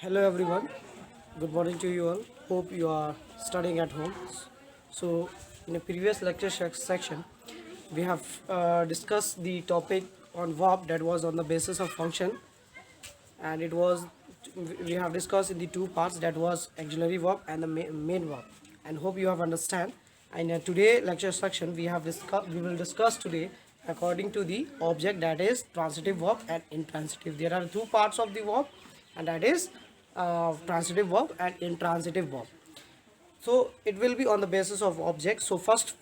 Hello everyone, good morning to you all. Hope you are studying at home. So, in a previous lecture section, we have discussed the topic on verb that was on the basis of function, and it was we have discussed in the two parts that was auxiliary verb and the main verb. And hope you have understand. And in today lecture section, we will discuss today according to the object that is transitive verb and intransitive. There are two parts of the verb, and that is transitive verb and intransitive verb. So it will be on the basis of object. So first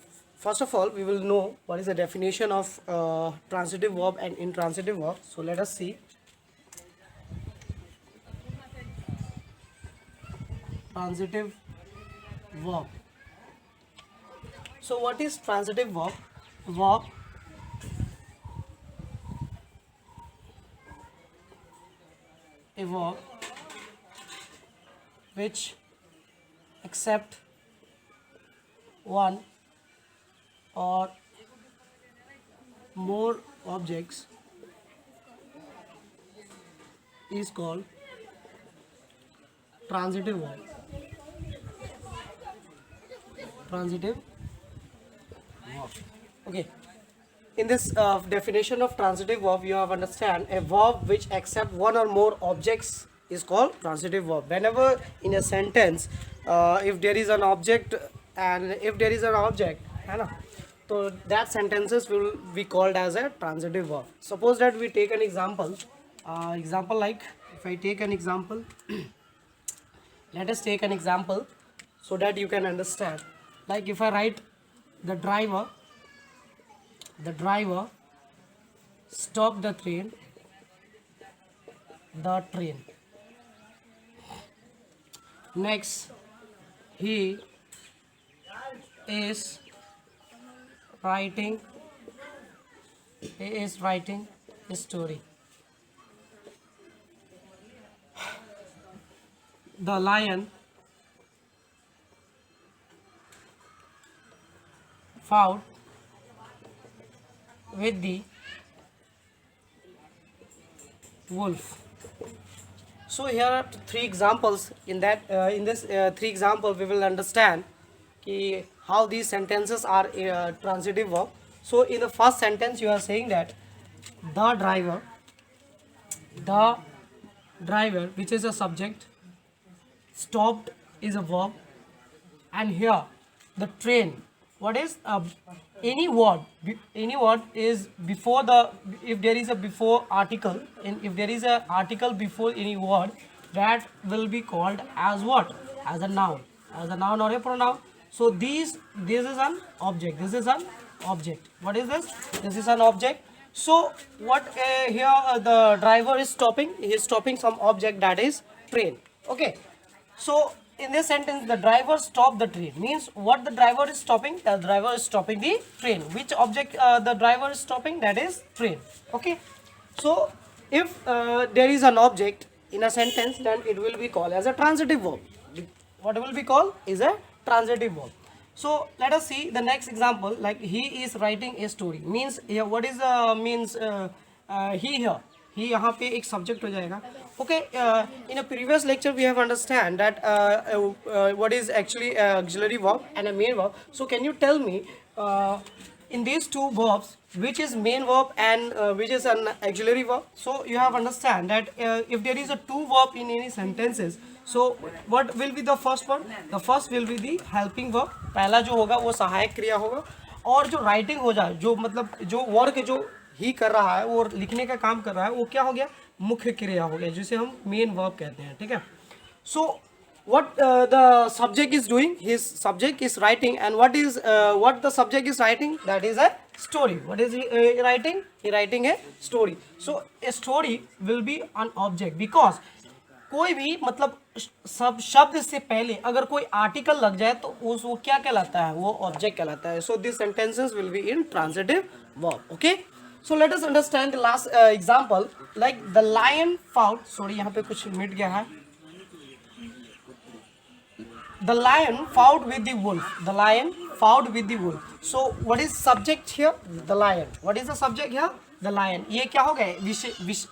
of all, we will know what is the definition of transitive verb and intransitive verb. So let us see. Transitive verb. So what is transitive verb? Verb a verb which accept one or more objects is called transitive verb. Transitive verb. Okay. In this definition of transitive verb, you have understand a verb which accept one or more objects is called transitive verb. Whenever in a sentence, if there is an object and if there is an object, है ना, so that sentences will be called as a transitive verb. Suppose that we take an example. Example like if I take an example, let us take an example so that you can understand. Like if I write the driver stopped the train. Next, he is writing a story. The lion fought with the wolf. So here are three examples. In this three examples, we will understand how these sentences are transitive verb. So in the first sentence, you are saying that the driver, which is a subject, stopped is a verb, and here the train. What is any word is before the, if there is a before article, and if there is a article before any word, that will be called as what? As a noun or a pronoun. So this is an object. What is this? This is an object. So what here the driver is stopping. He is stopping some object, that is train. Okay. So in this sentence, the driver stopped the train means what the driver is stopping? The driver is stopping the train. Which object the driver is stopping? That is train. Okay. So if there is an object in a sentence, then it will be called as a transitive verb. What will be called is a transitive verb. So let us see the next example. Like he is writing a story means here what is means he here. ही यहाँ पे एक subject हो जाएगा. Okay, in a previous lecture we have understand that what is actually auxiliary verb and a main verb. So can you tell me in these two verbs which is main verb and which is an auxiliary verb? So you have understand that if there is a two verb in any sentences, so what will be the first one? The first will be the helping verb. पहला जो होगा वो सहायक क्रिया होगा, और जो writing हो जाए, जो मतलब जो वर्क जो ही कर रहा है वो लिखने का काम कर रहा है, वो क्या हो गया? मुख्य क्रिया हो गया, जिसे हम मेन वर्ब कहते हैं. ठीक है. सो what the subject is doing? His subject is writing, and what the subject is writing? That is a story. What is he writing? He writing a story. So a story will be an object because कोई भी मतलब सब शब्द से पहले अगर कोई article लग जाए तो वो क्या कहलाता है? वो ऑब्जेक्ट कहलाता है. So this sentences will be in transitive verb. Okay. So let us understand the last example. Like the lion fought. Sorry, यहाँ पे कुछ मिट गया है. The lion fought with the wolf. So what is subject here? The lion. What is the subject here? The lion, ये क्या हो गया,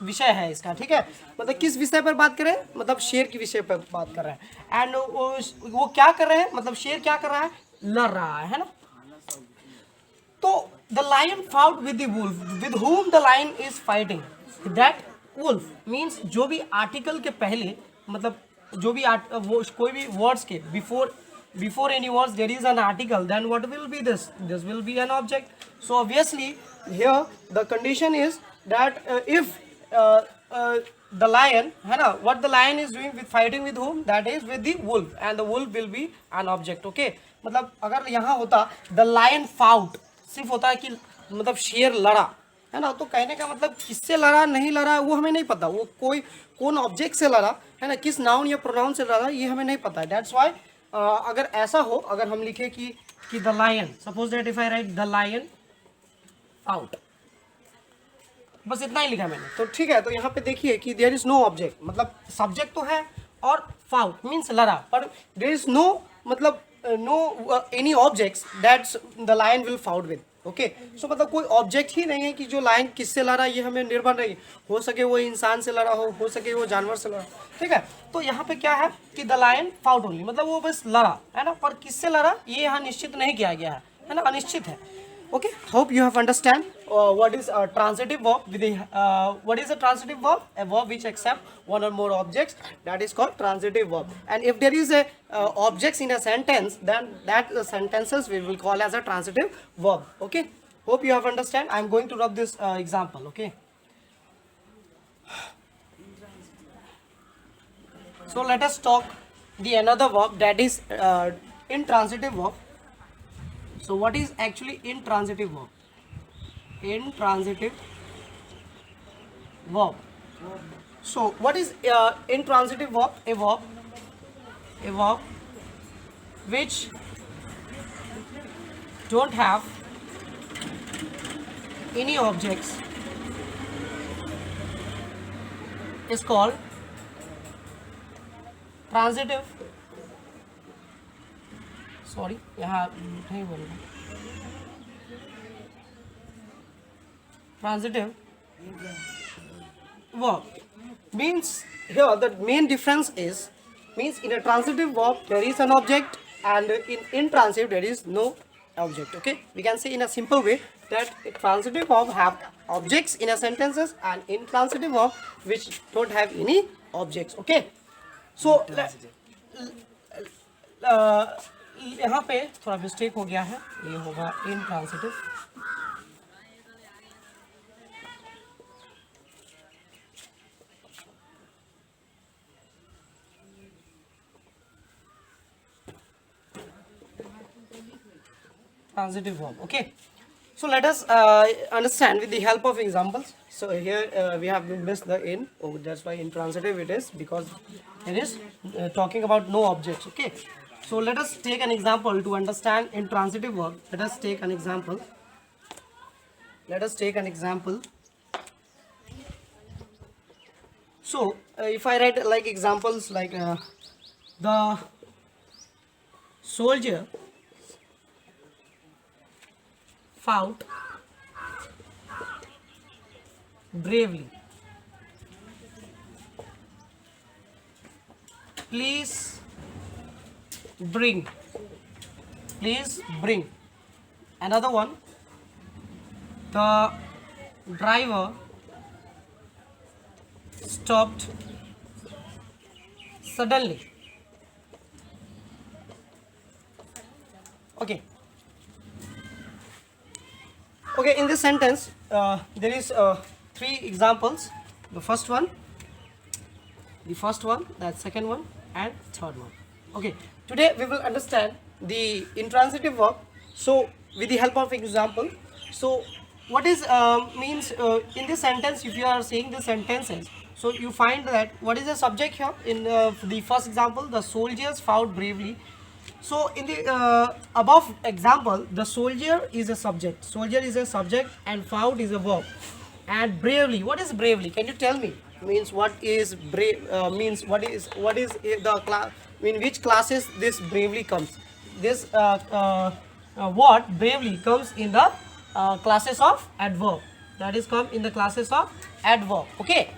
विषय है इसका, ठीक है। मतलब किस विषय पर बात कर रहे हैं, मतलब शेर के विषय पर बात कर रहे हैं। एंड वो क्या कर रहे हैं, मतलब शेर क्या कर रहा है, लड़ रहा है ना। तो the lion fought with the wolf, with whom the lion is fighting, that wolf means जो भी आर्टिकल के पहले, मतलब जो भी वो कोई भी वर्ड्स के before any words there is an article, then what will be this will be an object. So obviously here the condition is that if the lion है ना, what the lion is doing with fighting with whom, that is with the wolf, and the wolf will be an object, okay। मतलब अगर यहाँ होता the lion fought, सिर्फ होता है कि मतलब शेर लड़ा, है ना, तो कहने का मतलब किससे लड़ा नहीं लड़ा वो हमें नहीं पता, वो कोई कौन ऑब्जेक्ट से लड़ा है ना, किस नाउन या प्रोनाउन से लड़ा ये हमें नहीं पता है। दैट्स वाई अगर ऐसा हो, अगर हम लिखे कि the lion, suppose that if I write the lion out, बस इतना ही लिखा मैंने, तो ठीक है। तो यहाँ पे देखिए कि देयर इज नो ऑब्जेक्ट, मतलब सब्जेक्ट तो है और फाउट मीन्स लड़ा, पर देयर इज नो, मतलब no any objects that's the lion will fought with, okay. So मतलब कोई ऑब्जेक्ट ही नहीं है कि जो लायन किससे लड़ा, ये हमें निर्भर नहीं, हो सके वो इंसान से लड़ा हो सके वो जानवर से लड़ा, ठीक है। तो यहाँ पे क्या है कि द लायन फाउट ओनली, मतलब वो बस लड़ा है ना, पर किससे लड़ा ये यहाँ निश्चित नहीं किया गया है ना, अनिश्चित है। Okay, hope you have understand what is a transitive verb with what is a transitive verb, a verb which accept one or more objects, that is called transitive verb. And if there is a objects in a sentence, then that sentences we will call as a transitive verb, okay. Hope you have understand. I am going to rub this example, okay. So let us talk the another verb, that is intransitive verb. So what is actually intransitive verb? Intransitive verb. So what is intransitive verb? A verb which don't have any objects is called transitive. Sorry, यहाँ नहीं बोलना, transitive verb means here the main difference is, means in a transitive verb there is an object and in intransitive there is no object, okay. We can say in a simple way that a transitive verb have objects in a sentences and intransitive verb which don't have any objects, okay. So यहाँ पे थोड़ा mistake हो गया है, ये होगा intransitive। Transitive verb, okay. So let us understand with the help of examples. So here we have missed the in, oh, that's why intransitive it is, because it is talking about no objects, okay. So let us take an example to understand intransitive verb. Let us take an example. So if I write like examples like the soldier fought bravely. Please bring. Another one, the driver stopped suddenly. Okay, in this sentence there is three examples. The first one, the second one, and third one. Okay, today we will understand the intransitive verb. So with the help of example, so what is means in this sentence, if you are saying the sentences, so you find that what is the subject here in the first example, the soldiers fought bravely. So in the above example, the soldier is a subject, and fought is a verb, and bravely, what is bravely, can you tell me? Means what is brave, means what is the class, in which classes this bravely comes? This word bravely comes in the classes of adverb. that is come in the classes of adverb. Okay,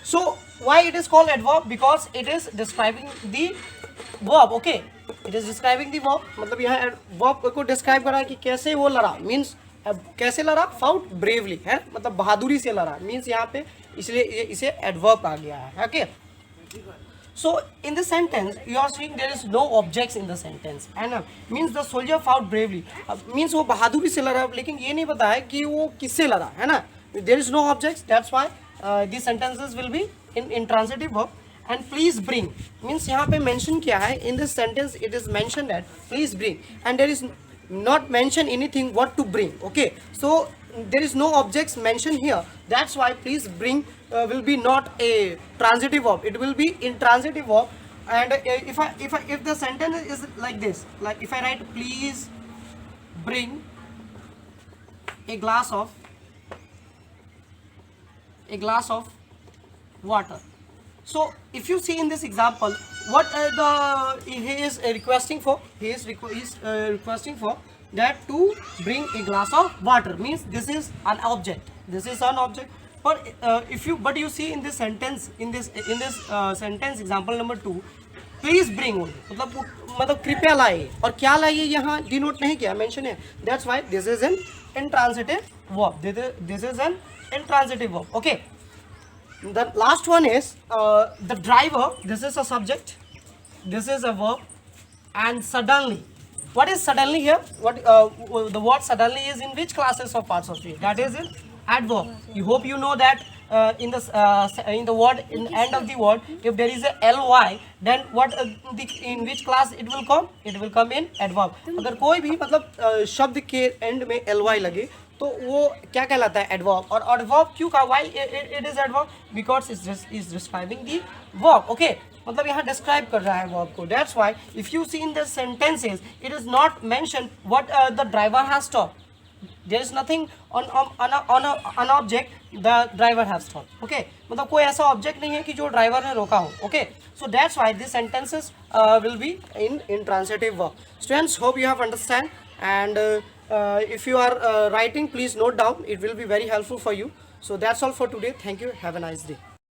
so why it is called adverb? Because it is describing the verb. Okay, it is describing the verb. मतलब यहाँ verb को describe करा है कि कैसे वो लड़ा, means कैसे लड़ा, fought bravely है, मतलब बहादुरी से लड़ा, means यहाँ पे इसलिए इसे adverb आ गया है. Okay, so in the sentence you are seeing there is no objects in the sentence, and means the soldier fought bravely, means वो बहादुरी से लड़ा, लेकिन ये नहीं बताया कि वो किससे लड़ा, है ना. There is no objects, that's why these sentences will be in intransitive verb. And please bring means यहाँ पे mention किया है, in this sentence it is mentioned that please bring, and there is not mention anything what to bring. Okay, so there is no objects mentioned here, that's why please bring will be not a transitive verb, it will be intransitive verb. And if the sentence is like this, like if I write please bring a glass of water. So if you see in this example, what he is requesting for, he is requesting for that to bring a glass of water, means this is an object, but but you see in this sentence, in this sentence example number 2, please bring only, मतलब कृपया लाइए, और क्या लाइए यहाँ denote नहीं किया, mention है, that's why this is an intransitive verb. This is an intransitive verb. Okay, the last one is the driver. This is a subject, this is a verb, and suddenly. What is suddenly here? What the word suddenly is in which classes of parts of speech? That is in adverb. You hope you know that in the word, in the end of the word, if there is a ly, then what in which class it will come? It will come in adverb. अगर कोई भी मतलब शब्द के end में ly लगे तो वो क्या कहलाता है? एडवर्ब. और एडवर्ब क्यों कहा? Why it is adverb? Because is describing the verb. Okay, मतलब यहाँ डिस्क्राइब कर रहा है वर्ब को. That's why if you see in the sentences it is not mention what the driver has stopped. There is nothing on object the driver has stopped. Okay, मतलब कोई ऐसा object नहीं है कि जो ड्राइवर ने रोका हो. Okay, so that's why this sentences will be in transitive verb. Students, hope you have understand, and if you are writing, please note down, it will be very helpful for you. So that's all for today. Thank you, have a nice day.